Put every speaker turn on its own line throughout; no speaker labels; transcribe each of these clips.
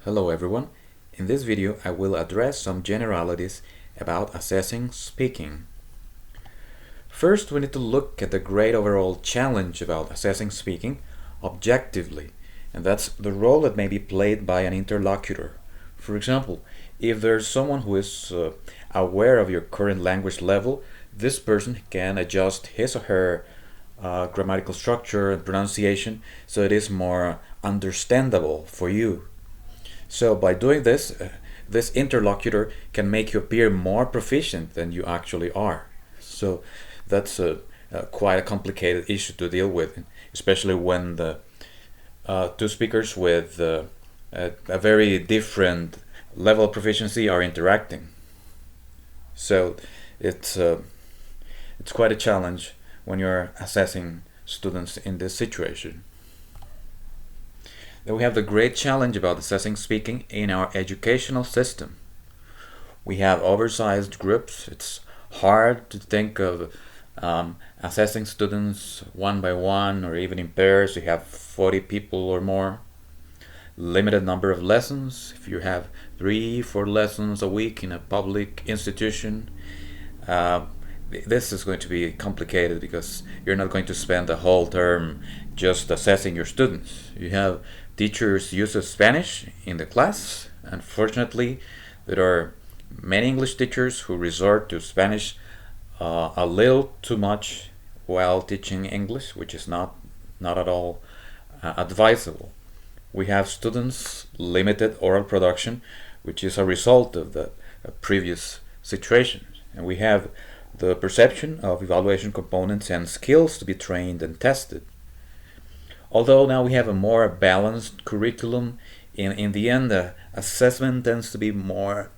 Hello everyone. In this video I will address some generalities about assessing speaking. First, we need to look at the great overall challenge about assessing speaking objectively, and that's the role that may be played by an interlocutor. For example, if there's someone who is aware of your current language level, this person can adjust his or her grammatical structure and pronunciation so it is more understandable for you. So by doing this, this interlocutor can make you appear more proficient than you actually are. So that's quite a complicated issue to deal with, especially when the two speakers with a very different level of proficiency are interacting. So it's quite a challenge when you're assessing students in this situation. Then we have the great challenge about assessing speaking in our educational system. We have oversized groups. It's hard to think of assessing students one by one or even in pairs. You have 40 people or more. Limited number of lessons. If you have 3-4 lessons a week in a public institution, this is going to be complicated because you're not going to spend the whole term just assessing your students. You have teachers use Spanish in the class. Unfortunately, there are many English teachers who resort to Spanish a little too much while teaching English, which is not at all advisable. We have students' limited oral production, which is a result of the previous situation. And we have the perception of evaluation components and skills to be trained and tested. Although now we have a more balanced curriculum, in the end the assessment tends to be more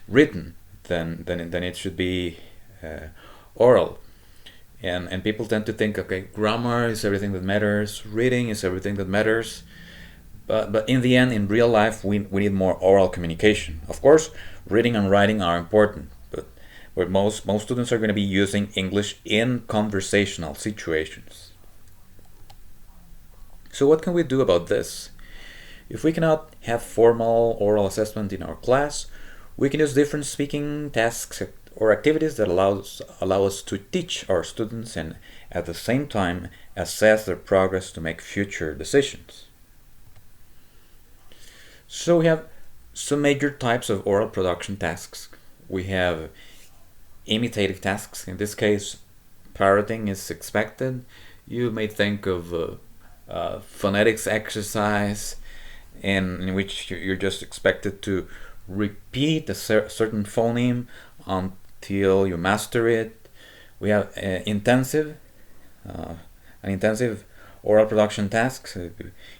written than it should be oral. And people tend to think, okay, grammar is everything that matters, reading is everything that matters. But in the end, in real life, we need more oral communication. Of course, reading and writing are important, but most students are going to be using English in conversational situations. So what can we do about this? If we cannot have formal oral assessment in our class, we can use different speaking tasks or activities that allow us to teach our students and at the same time assess their progress to make future decisions. So we have some major types of oral production tasks. We have imitative tasks. In this case, parroting is expected. You may think of phonetics exercise in which you're just expected to repeat a certain phoneme until you master it. We have an intensive oral production tasks in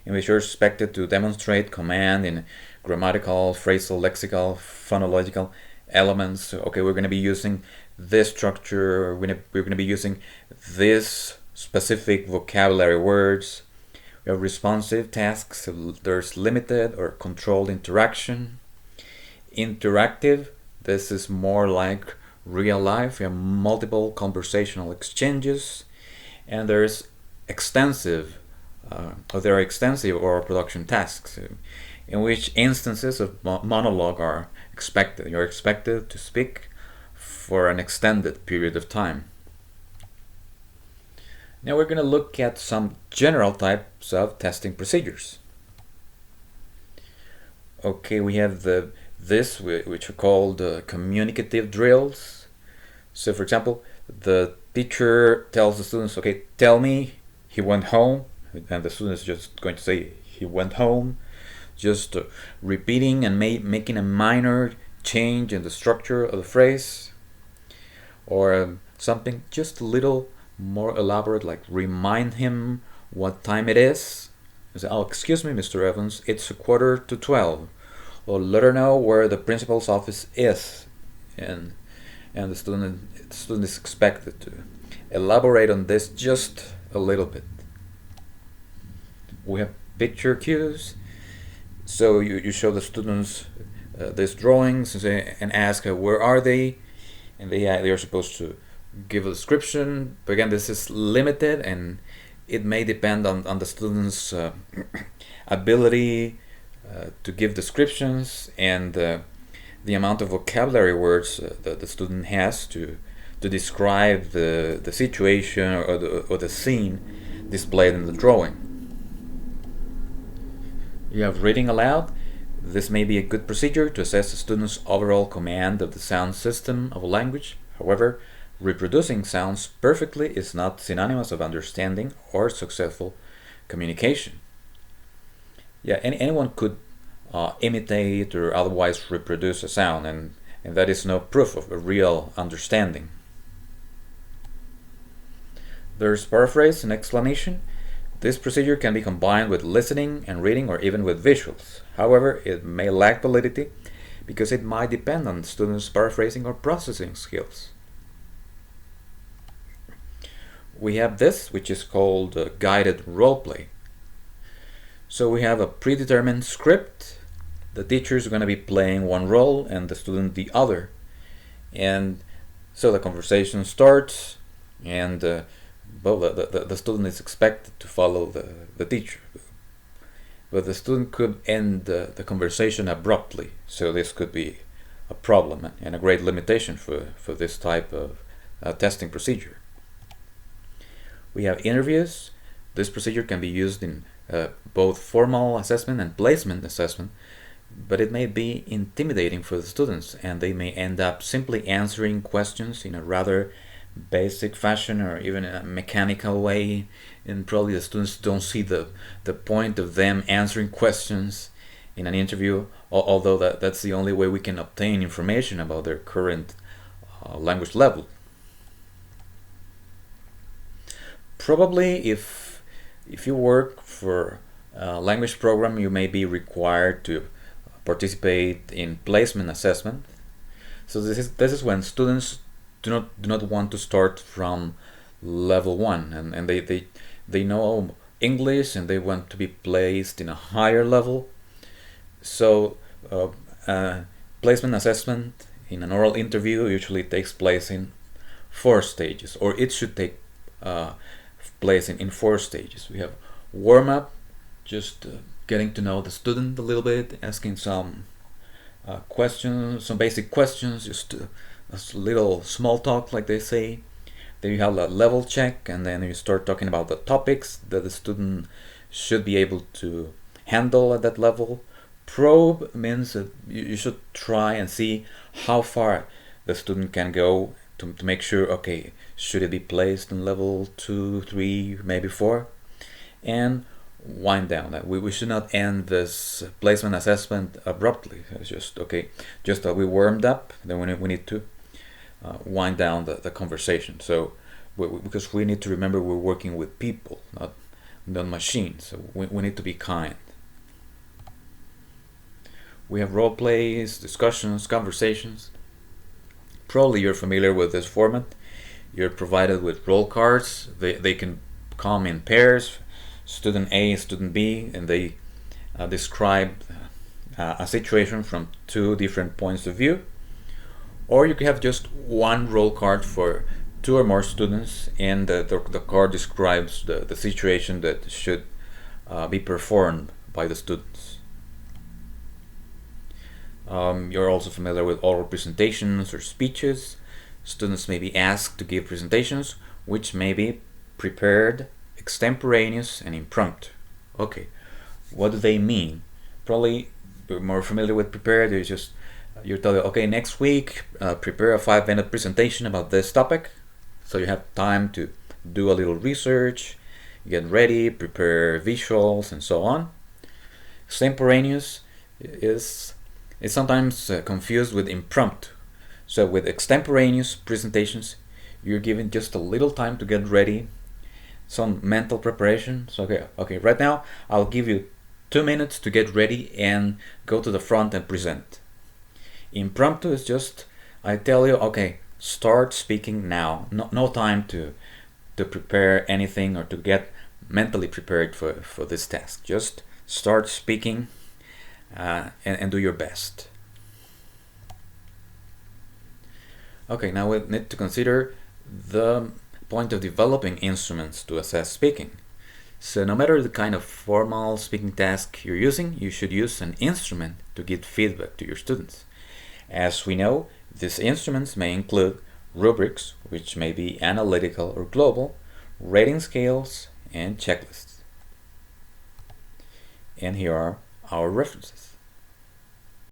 which you're expected to demonstrate command in grammatical, phrasal, lexical, phonological elements. Okay, we're going to be using this structure, we're going to be using this specific vocabulary words. We have responsive tasks. There's limited or controlled interaction. Interactive, this is more like real life. We have multiple conversational exchanges, and there are extensive oral production tasks in which instances of monologue are expected. You're expected to speak for an extended period of time. Now we're going to look at some general types of testing procedures. Okay, we have which are called communicative drills. So for example, the teacher tells the students, okay, tell me he went home, and the student is just going to say he went home, just repeating and making a minor change in the structure of the phrase, or something just a little more elaborate, like remind him what time it is. Say, oh, excuse me, Mr. Evans, it's 11:45. Or let her know where the principal's office is, and the student is expected to elaborate on this just a little bit. We have picture cues. So you show the students these drawings and ask where are they, and they are supposed to give a description. But again, this is limited, and it may depend on the student's ability to give descriptions and the amount of vocabulary words that the student has to describe the situation or the scene displayed in the drawing. You have reading aloud. This may be a good procedure to assess a student's overall command of the sound system of a language. However, reproducing sounds perfectly is not synonymous of understanding or successful communication. Yeah, anyone could imitate or otherwise reproduce a sound, and that is no proof of a real understanding. There's paraphrase and explanation. This procedure can be combined with listening and reading or even with visuals. However, it may lack validity because it might depend on the student's paraphrasing or processing skills. We have this, which is called guided roleplay. So we have a predetermined script. The teacher is going to be playing one role and the student the other. And so the conversation starts, and the student is expected to follow the teacher. But the student could end the conversation abruptly, so this could be a problem and a great limitation for this type of testing procedure. We have interviews. This procedure can be used in both formal assessment and placement assessment, but it may be intimidating for the students, and they may end up simply answering questions in a rather basic fashion or even in a mechanical way, and probably the students don't see the point of them answering questions in an interview, although that's the only way we can obtain information about their current language level. Probably if you work for a language program, you may be required to participate in placement assessment. So this is when students do not want to start from level 1, and they know English and they want to be placed in a higher level. So placement assessment in an oral interview usually takes place in 4 stages, or it should take place in 4 stages. We have warm-up, just getting to know the student a little bit, asking some questions, some basic questions, just a little small talk, like they say. Then you have a level check, and then you start talking about the topics that the student should be able to handle at that level. Probe means that you should try and see how far the student can go to make sure, okay, should it be placed in level 2, 3, maybe 4? And wind down. That we should not end this placement assessment abruptly. It's just, okay, just that we warmed up, then we need to wind down the conversation. So because we need to remember we're working with people, not machines. So we need to be kind. We have role plays, discussions, conversations. Probably you're familiar with this format. You're provided with role cards. They can come in pairs, student A, student B, and they describe a situation from 2 different points of view. Or you can have just one role card for 2 or more students, and the card describes the situation that should be performed by the students. You're also familiar with oral presentations or speeches. Students may be asked to give presentations which may be prepared, extemporaneous, and impromptu. Okay, what do they mean? Probably you're more familiar with prepared. You're told, okay, next week prepare a 5-minute presentation about this topic. So you have time to do a little research, get ready, prepare visuals, and so on. Extemporaneous is sometimes confused with impromptu. So with extemporaneous presentations, you're given just a little time to get ready, some mental preparation. So okay, right now I'll give you 2 minutes to get ready and go to the front and present. Impromptu is just, I tell you, okay, start speaking now. No time to prepare anything or to get mentally prepared for this task. Just start speaking and do your best. Okay, now we need to consider the point of developing instruments to assess speaking. So no matter the kind of formal speaking task you're using, you should use an instrument to give feedback to your students. As we know, these instruments may include rubrics, which may be analytical or global, rating scales, and checklists. And here are our references.